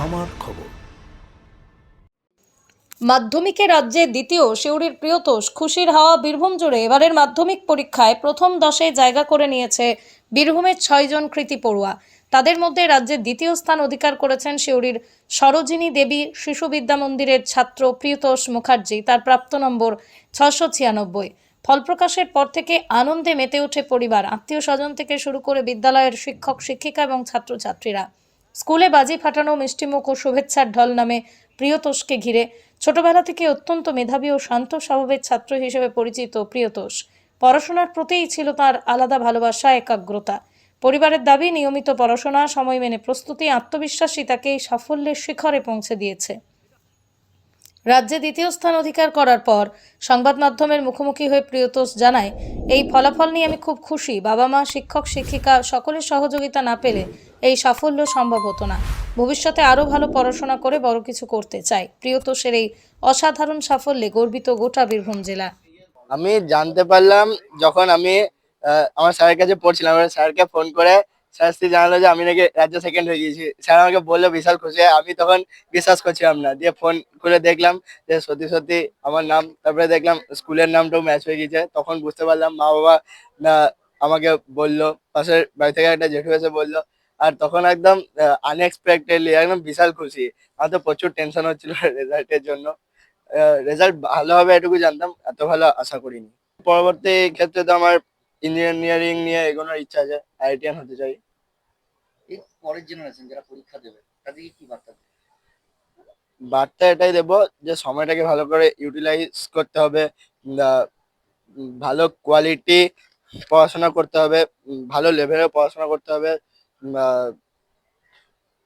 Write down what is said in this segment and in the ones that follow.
আমার খবর। মাধ্যমিকে রাজ্যে দ্বিতীয় সিউড়ির প্রিয়তোষ খুশির হাওয়া বীরভূম জুড়ে এবারের মাধ্যমিক পরীক্ষায় প্রথম 10-এ জায়গা করে নিয়েছে বীরভূমের 6 জন কৃতী পড়ুয়া। তাদের মধ্যে রাজ্যের দ্বিতীয় স্থান অধিকার করেছেন সিউড়ির সরোজিনী দেবী শিশু বিদ্যা মন্দিরের ছাত্র প্রিয়তোষ মুখার্জি। তার প্রাপ্ত নম্বর 696। ফল প্রকাশের পর থেকে আনন্দে মেতে ওঠে পরিবার, আত্মীয় স্বজন থেকে শুরু করে বিদ্যালয়ের শিক্ষক শিক্ষিকা এবং ছাত্রছাত্রীরা। স্কুলে বাজি ফাটানো, মিষ্টিমুখ ও শুভেচ্ছার ঢল নামে প্রিয়তোষকে ঘিরে। ছোটবেলা থেকে অত্যন্ত মেধাবী ও শান্ত স্বভাবের ছাত্র হিসেবে পরিচিত প্রিয়তোষ। পড়াশোনার প্রতিই ছিল তার আলাদা ভালোবাসা, একাগ্রতা। পরিবারের দাবি, নিয়মিত পড়াশোনা, সময় মেনে প্রস্তুতি, আত্মবিশ্বাসই তাকে এই সাফল্যের শিখরে পৌঁছে দিয়েছে। রাজ্যে দ্বিতীয় স্থান অধিকার করার পর সংবাদ মাধ্যমের মুখোমুখি হয়ে প্রিয়তোষ জানায়, এই ফলাফল নিয়ে আমি খুব খুশি। বাবা মা, শিক্ষক শিক্ষিকা সকলের সহযোগিতা না পেলে এই সাফল্য সম্ভব হতো না। ভবিষ্যতে আরও ভালো পড়াশোনা করে বড় কিছু করতে চাই। প্রিয়তোষের এই অসাধারণ সাফল্যে গর্বিত গোটা বীরভূম জেলা। আমি জানতে পারলাম যখন আমি আমার স্যারের কাছে পড়ছিলাম, স্যারকে ফোন করে স্যার জানালো যে আমি নাকি রাজ্য সেকেন্ড হয়ে গিয়েছি। স্যার আমাকে বললো বিশাল খুশি। আমি তখন বিশ্বাস করছিলাম না, দিয়ে ফোন করে দেখলাম যে সত্যি সত্যি আমার নাম। তারপরে দেখলাম স্কুলের নামটাও ম্যাচ হয়ে গেছে। তখন বুঝতে পারলাম, মা বাবা আমাকে বললো, পাশের বাড়ি থেকে একটা জেঠু এসে বললো। আর তখন একদম আনএক্সপেক্টেডলি একদম বিশাল খুশি। আমার তো প্রচুর টেনশন হচ্ছিল রেজাল্টের জন্য। রেজাল্ট ভালো হবে এটুকু জানতাম, এত ভালো আশা করিনি। পরবর্তী ক্ষেত্রে তো আমার ইঞ্জিনিয়ারিং নিয়ে এগোনোর ইচ্ছা আছে, আইআইটিয়ান হতে চাই। এর পরের জেনারেশন যারা পরীক্ষা দেবে তাদেরকে কি বার্তা দেবে? বার্তা এটাই দেবো যে সময়টাকে ভালো করে ইউটিলাইজ করতে হবে, ভালো কোয়ালিটি পড়াশোনা করতে হবে, ভালো লেভেলে পড়াশোনা করতে হবে।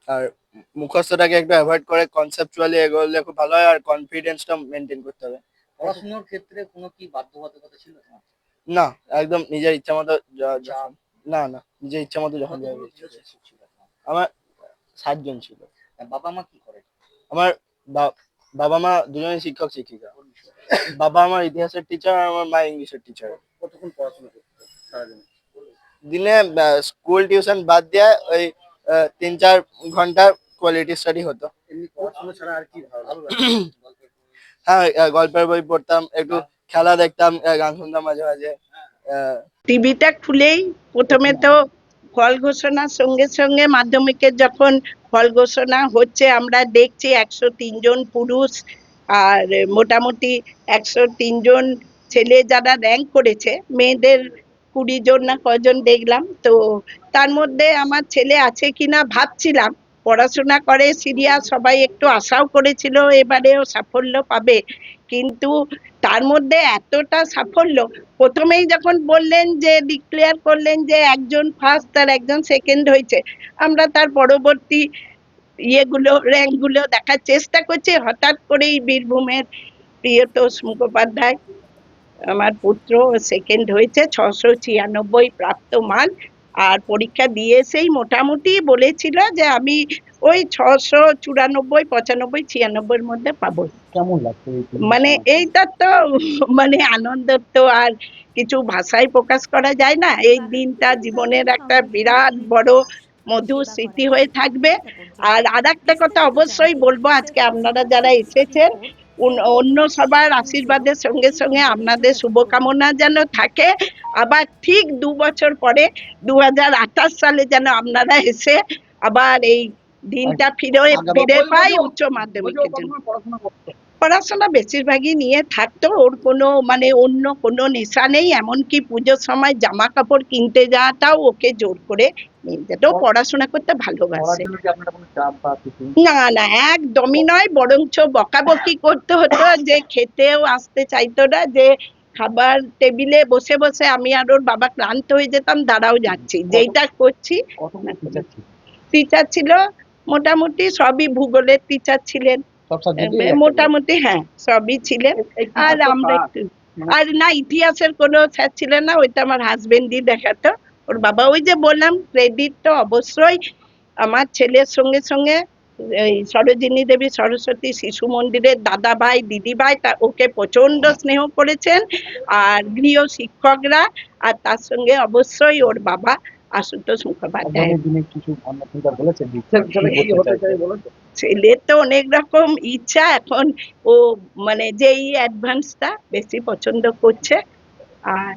আর মুখস্থটাকে একটু অ্যাভয়েড করে কনসেপচুয়ালি এগোলে খুব ভালো হয়। আর কনফিডেন্সটা মেনটেন করতে হবে। পড়াশোনার ক্ষেত্রে কোনো কি বাধ্যবাধকতা ছিল তোমার? না, একদম নিজের ইচ্ছা মতো। চাপ? না না, নিজের ইচ্ছা মতো যখন যাবে। কতগুলো শিক্ষক ছিল তোমার? আমার 7 জন ছিল। বাবা মা কি করে? আমার বাবা মা দুজনেই শিক্ষক শিক্ষিকা। বাবা আমার ইতিহাসের টিচার, আর আমার মা ইংলিশের টিচার। কতক্ষণ পড়াশোনা করতে সারাদিনে? দিনে স্কুল টিউশন বাদ দিয়ে ওই 3-4 ঘন্টা কোয়ালিটি স্টাডি হতো। এমনি পড়াশোনা ছাড়া আর কি ভালো লাগে? হ্যাঁ, গল্পের বই পড়তাম, একটু খেলা দেখতাম, গান শুনতাম মাঝে মাঝে। টিভিটা খুলেই প্রথমে তো ফল ঘোষণার সঙ্গে সঙ্গে মাধ্যমিকের যখন ফল ঘোষণা হচ্ছে আমরা দেখছি 103 জন পুরুষ আর মোটামুটি 103 জন ছেলে যারা র্যাঙ্ক করেছে, মেয়েদের 20 জন না কজন দেখলাম। তো তার মধ্যে আমার ছেলে আছে কিনা ভাবছিলাম। পড়াশোনা করে সিরিয়াস, সবাই একটু আশাও করেছিল এবারেও সাফল্য পাবে, কিন্তু তার মধ্যে এতটা সাফল্য। প্রথমেই যখন বললেন যে ডিক্লেয়ার করলেন যে একজন ফার্স্ট আর একজন সেকেন্ড হয়েছে, আমরা তার পরবর্তী ইয়েগুলো র্যাঙ্কগুলো দেখার চেষ্টা করছি। হঠাৎ করেই বীরভূমের প্রিয়তোষ মুখোপাধ্যায় আমার পুত্র সেকেন্ড হয়েছে, 696 প্রাপ্ত মান। আর পরীক্ষা দিয়ে এসেই মোটামুটি বলেছিল যে আমি ওই 694, 95, 96 মধ্যে পাবো। কেমন লাগছে? মানে এইটা তো মানে আনন্দ তো আর কিছু ভাষায় প্রকাশ করা যায় না। এই দিনটা জীবনের একটা বিরাট বড় মধুর স্মৃতি হয়ে থাকবে। আর আরেকটা কথা অবশ্যই বলবো, আজকে আপনারা যারা এসেছেন, অন্য সবার আশীর্বাদের সঙ্গে সঙ্গে আপনাদের শুভকামনা যেন থাকে। আবার ঠিক 2 বছর পরে 2028 সালে যেন আপনারা এসে আবার এই দিনটা ফিরে পাই উচ্চ মাধ্যমিকের জন্য। পড়াশোনা বেশিরভাগই নিয়ে থাকতো, ওর কোনো মানে অন্য কোনো নেশা নেই। এমনকি পুজোর সময় জামা কাপড় কিনতে যাওয়াটাও ওকে জোর করে নিয়ে যেত। ও পড়াশোনা করতে ভালোবাসে। না না, একদমই নয়, বরঞ্চ বকাবকি করতে হতো যে খেতেও আসতে চাইতো না, যে খাবার টেবিলে বসে বসে আমি আর ওর বাবা ক্লান্ত হয়ে যেতাম, দাঁড়াও যাচ্ছি, যেইটা করছি। টিচার ছিল মোটামুটি সবই, ভূগোলের টিচার ছিলেন মোটামুটি, হ্যাঁ সবই ছিলেন। আর আমরা একটু, আর না ইতিহাসের কোনো স্যার ছিলেন না, ওইটা আমার হাজবেন্ডই দেখাতো। ওর বাবা, ওই যে বললাম ক্রেডিট তো অবশ্যই আমার ছেলের সঙ্গে সঙ্গে এই সরোজিনী দেবী সরস্বতী শিশু মন্দিরের দাদা ভাই দিদি ভাই ওকে প্রচন্ড স্নেহ করেছেন, আর গৃহ শিক্ষকরা, আর তার সঙ্গে অবশ্যই ওর বাবা আশুতোষ মুখোপাধ্যায়। আগামী দিনে কিছু ভাবনা চিন্তা বলেছেন যে কি করতে চাইছেন? ছেলের তো অনেক রকম ইচ্ছা, এখন ও মানে যেই অ্যাডভান্সটা বেশি পছন্দ করছে। আর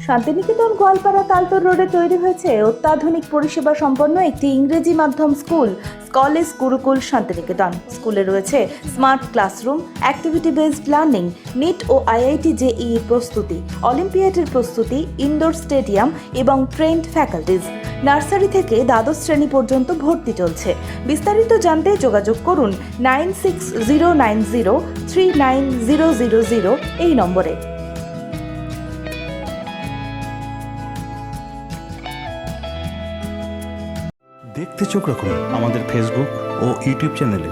শান্তিনিকেতন গোয়ালপাড়া তালতর রোডে তৈরি হয়েছে অত্যাধুনিক পরিষেবা সম্পন্ন একটি ইংরেজি মাধ্যম স্কুল, স্কলেজ গুরুকুল শান্তিনিকেতন। স্কুলে রয়েছে smart classroom, activity based learning, NEET ও আইআইটি জেইই প্রস্তুতি, অলিম্পিয়াডের প্রস্তুতি, ইনডোর স্টেডিয়াম এবং ট্রেন্ড ফ্যাকাল্টিজ। নার্সারি থেকে দ্বাদশ শ্রেণী পর্যন্ত ভর্তি চলছে। বিস্তারিত জানতে যোগাযোগ করুন 9609039000 এই নম্বরে। দেখতে চোখ রাখুন আমাদের ফেসবুক ও ইউটিউব চ্যানেলে।